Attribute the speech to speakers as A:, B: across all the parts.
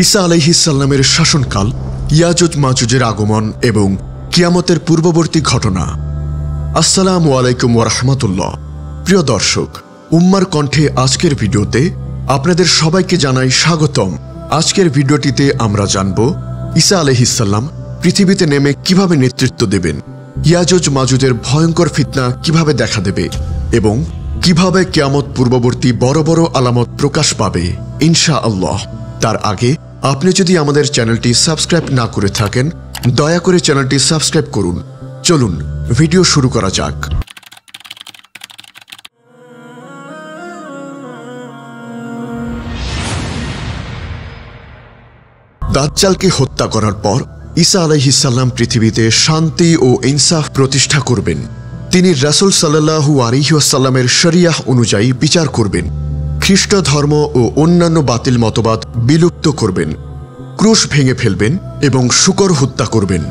A: ঈসা আলাইহিস সালামের শাসনকাল, ইয়াজুজ মাজুজের আগমন এবং কিয়ামতের পূর্ববর্তী ঘটনা। আসসালামু আলাইকুম ওয়া রাহমাতুল্লাহ। প্রিয় দর্শক, উম্মার কণ্ঠে আজকের ভিডিওতে আপনাদের সবাইকে জানাই স্বাগতম। আজকের ভিডিওটিতে আমরা জানব ঈসা আলাইহিস সালাম পৃথিবীতে নেমে কিভাবে নেতৃত্ব দেবেন, ইয়াজুজ মাজুজের ভয়ঙ্কর ফিতনা কিভাবে দেখা দেবে এবং কিভাবে কিয়ামত পূর্ববর্তী বড় বড় আলামত প্রকাশ পাবে ইনশাআল্লাহ। তার আগে আপনি যদি আমাদের চ্যানেলটি সাবস্ক্রাইব না করে থাকেন, দয়া করে চ্যানেলটি সাবস্ক্রাইব করুন। চলুন ভিডিও শুরু করা যাক। দাজ্জালকে হত্যা করার পর ঈসা আলাইহিস সালাম পৃথিবীতে শান্তি ও ইনসাফ প্রতিষ্ঠা করবেন। তিনি রাসূল সাল্লাল্লাহু আলাইহি ওয়াসাল্লামের শরিয়াহ অনুযায়ী বিচার করবেন, খ্রিস্ট ধর্ম ও অন্যান্য বাতিল মতবাদ বিলুপ্ত করবেন, ক্রুশ ভেঙে ফেলবেন এবং শূকর হত্যা করবেন।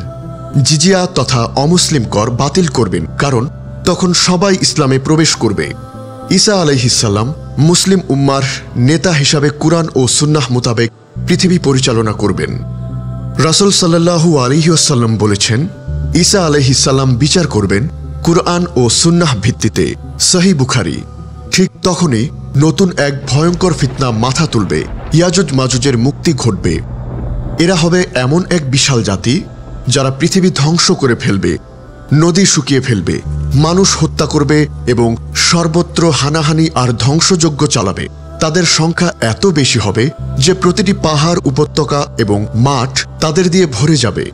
A: জিজিয়া তথা অমুসলিম কর বাতিল করবেন, কারণ তখন সবাই ইসলামে প্রবেশ করবে। ঈসা আলাইহিস সালাম মুসলিম উম্মার নেতা হিসাবে কুরআন ও সুন্নাহ মোতাবেক পৃথিবী পরিচালনা করবেন। রাসূল সাল্লাল্লাহু আলাইহি ওয়াসাল্লাম বলেছেন, ঈসা আলাইহিস সালাম বিচার করবেন কুরআন ও সুন্নাহ ভিত্তিতে। সহিহ বুখারী। ঠিক তখনই নতুন এক ভয়ঙ্কর ফিতনা মাথা তুলবে, ইয়াজুজ মাজুজের মুক্তি ঘটবে। এরা হবে এমন এক বিশাল জাতি যারা পৃথিবী ধ্বংস করে ফেলবে, নদী শুকিয়ে ফেলবে, মানুষ হত্যা করবে এবং সর্বত্র হানাহানি আর ধ্বংসযজ্ঞ চালাবে। তাদের সংখ্যা এত বেশি হবে যে প্রতিটি পাহাড়, উপত্যকা এবং মাঠ তাদের দিয়ে ভরে যাবে।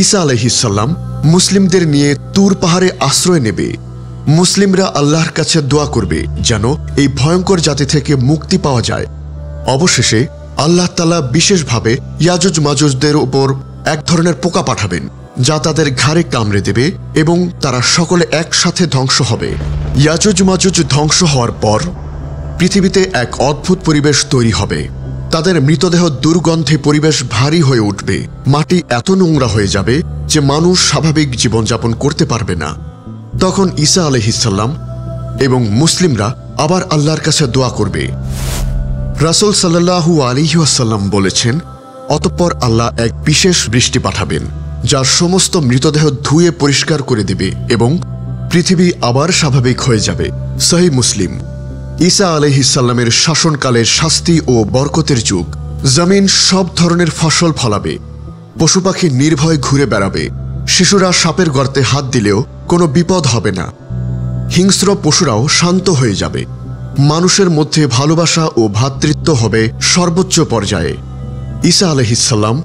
A: ঈসা আলাইহিস সালাম মুসলিমদের নিয়ে তুর পাহাড়ে আশ্রয় নেবে। মুসলিমরা আল্লাহর কাছে দোয়া করবে যেন এই ভয়ঙ্কর জাতি থেকে মুক্তি পাওয়া যায়। অবশেষে আল্লাহ তাআলা বিশেষভাবে ইয়াজুজ মাজুজদের উপর এক ধরনের পোকা পাঠাবেন যা তাদের ঘাড়ে কামড়ে দেবে এবং তারা সকলে একসাথে ধ্বংস হবে। ইয়াজুজ মাজুজ ধ্বংস হওয়ার পর পৃথিবীতে এক অদ্ভুত পরিবেশ তৈরি হবে। তাদের মৃতদেহ দুর্গন্ধে পরিবেশ ভারী হয়ে উঠবে, মাটি এত নোংরা হয়ে যাবে যে মানুষ স্বাভাবিক জীবনযাপন করতে পারবে না। তখন ঈসা আলাইহিস সালাম এবং মুসলিমরা আবার আল্লাহর কাছে দোয়া করবে। রাসূল সাল্লাল্লাহু আলাইহি ওয়াসাল্লাম বলেছেন, অতঃপর আল্লাহ এক বিশেষ বৃষ্টি পাঠাবেন যা সমস্ত মৃতদেহ ধুয়ে পরিষ্কার করে দেবে এবং পৃথিবী আবার স্বাভাবিক হয়ে যাবে। সহিহ মুসলিম। ঈসা আলাইহিস সালামের শাসনকালের শাস্তি ও বরকতের যুগ। জমিন সব ধরনের ফসল ফলাবে, পশু পাখি নির্ভয় ঘুরে বেড়াবে, শিশুরা সাপের গর্তে হাত দিলেও কোনো বিপদ হবে না, হিংস্র পশুরাও শান্ত হয়ে যাবে, মানুষের মধ্যে ভালোবাসা ও ভ্রাতৃত্ব হবে সর্বোচ্চ পর্যায়ে। ঈসা আলাইহিস সালাম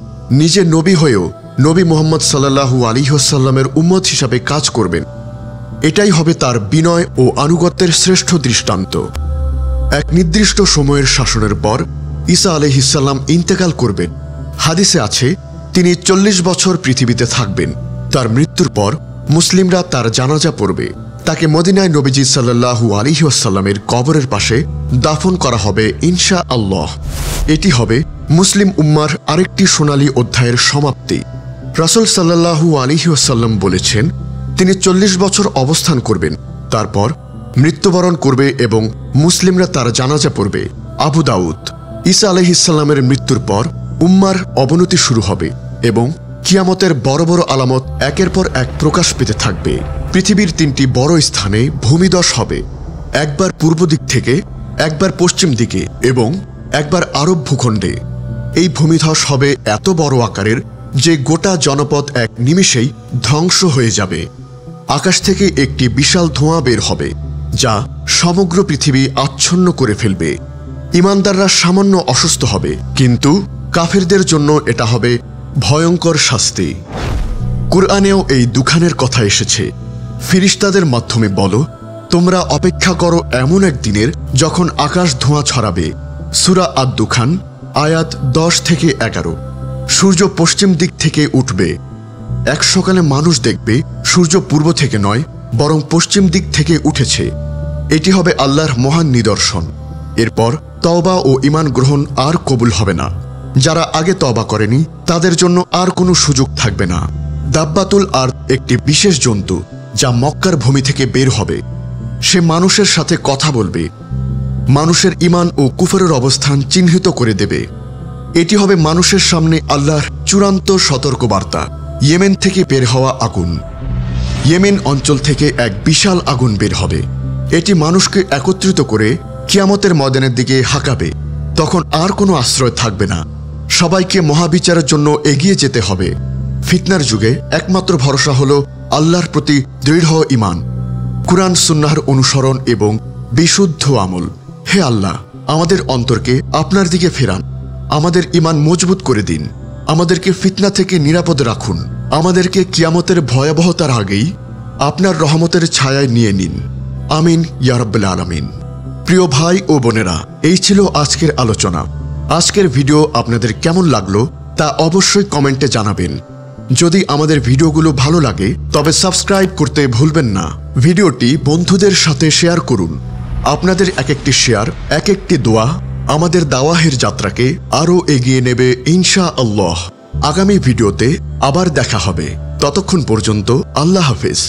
A: নিজে নবী হয়েও নবী মুহাম্মদ সাল্লাল্লাহু আলাইহি ওয়াসাল্লামের উম্মত হিসাবে কাজ করবেন। এটাই হবে তার বিনয় ও আনুগত্যের শ্রেষ্ঠ দৃষ্টান্ত। এক নির্দিষ্ট সময়ের শাসনের পর ঈসা আলাইহিস সালাম ইন্তেকাল করবেন। হাদিসে আছে তিনি 40 বছর পৃথিবীতে থাকবেন। তার মৃত্যুর পর মুসলিমরা তার জানাজা পড়বে। তাকে মদিনায় নবীজি সাল্লাল্লাহু আলাইহি ওয়াসাল্লামের কবরের পাশে দাফন করা হবে ইনশাআল্লাহ। এটি হবে মুসলিম উম্মার আরেকটি সোনালী অধ্যায়ের সমাপ্তি। রাসূল সাল্লাল্লাহু আলাইহি ওয়াসাল্লাম বলেছেন, তিনি 40 বছর অবস্থান করবেন, তারপর মৃত্যুবরণ করবে এবং মুসলিমরা তার জানাজা পড়বে। আবু দাউদ। ঈসা আলাইহিস সালামের মৃত্যুর পর উম্মার অবনতি শুরু হবে এবং কিয়ামতের বড় বড় আলামত একের পর এক প্রকাশ পেতে থাকবে। পৃথিবীর 3টি বড় স্থানে ভূমিধস হবে, একবার পূর্ব দিক থেকে, একবার পশ্চিম দিকে এবং একবার আরব ভূখণ্ডে। এই ভূমিধস হবে এত বড় আকারের যে গোটা জনপদ এক নিমিষেই ধ্বংস হয়ে যাবে। আকাশ থেকে একটি বিশাল ধোঁয়া বের হবে যা সমগ্র পৃথিবী আচ্ছন্ন করে ফেলবে। ঈমানদাররা সামান্য অসুস্থ হবে, কিন্তু কাফেরদের জন্য এটা হবে ভয়ঙ্কর শাস্তি। কুরআনেও এই দুখানের কথা এসেছে। ফিরিস্তাদের মাধ্যমে বলো, তোমরা অপেক্ষা করো এমন এক দিনের যখন আকাশ ধোঁয়া ছড়াবে। সূরা আদ-দুখান আয়াত 10 থেকে 11। সূর্য পশ্চিম দিক থেকে উঠবে। এক সকালে মানুষ দেখবে সূর্য পূর্ব থেকে নয়, বরং পশ্চিম দিক থেকে উঠেছে। এটি হবে আল্লাহর মহান নিদর্শন। এরপর তওবা ও ঈমান গ্রহণ আর কবুল হবে না। যারা আগে তওবা করেনি তাদের জন্য আর কোনো সুযোগ থাকবে না। দাব্বাতুল আরদ একটি বিশেষ জন্তু যা মক্কার ভূমি থেকে বের হবে। সে মানুষের সাথে কথা বলবে, মানুষের ঈমান ও কুফরের অবস্থান চিহ্নিত করে দেবে। এটি হবে মানুষের সামনে আল্লাহর চূড়ান্ত সতর্কবার্তা। ইয়েমেন থেকে বের হওয়া আগুন। ইয়েমেন অঞ্চল থেকে এক বিশাল আগুন বের হবে। এটি মানুষকে একত্রিত করে কিয়ামতের ময়দানের দিকে হাঁকাবে। তখন আর কোনো আশ্রয় থাকবে না। সবাইকে মহাবিচারের জন্য এগিয়ে যেতে হবে। ফিতনার যুগে একমাত্র ভরসা হলো আল্লাহর প্রতি দৃঢ় ঈমান, কুরআন সুন্নাহর অনুসরণ এবং বিশুদ্ধ আমল। হে আল্লাহ, আমাদের অন্তরকে আপনার দিকে ফেরান। আমাদের ঈমান মজবুত করে দিন। আমাদেরকে ফিতনা থেকে নিরাপদে রাখুন। আমাদেরকে কিয়ামতের ভয়াবহতার আগেই আপনার রহমতের ছায়ায় নিয়ে নিন। আমিন ইয়া রাব্বুল আলামিন। প্রিয় ভাই ও বোনেরা, এই ছিল আজকের আলোচনা। আজকের ভিডিও আপনাদের কেমন লাগলো তা অবশ্যই কমেন্টে জানাবেন। যদি আমাদের ভিডিওগুলো ভালো লাগে তবে সাবস্ক্রাইব করতে ভুলবেন না। ভিডিওটি বন্ধুদের সাথে শেয়ার করুন। আপনাদের এক একটি শেয়ার, এক একটি দোয়া আমাদের দাওয়াহের যাত্রাকে আরও এগিয়ে নেবে ইনশাআল্লাহ। আগামী ভিডিওতে আবার দেখা হবে। ততক্ষণ পর্যন্ত আল্লাহ হাফেজ।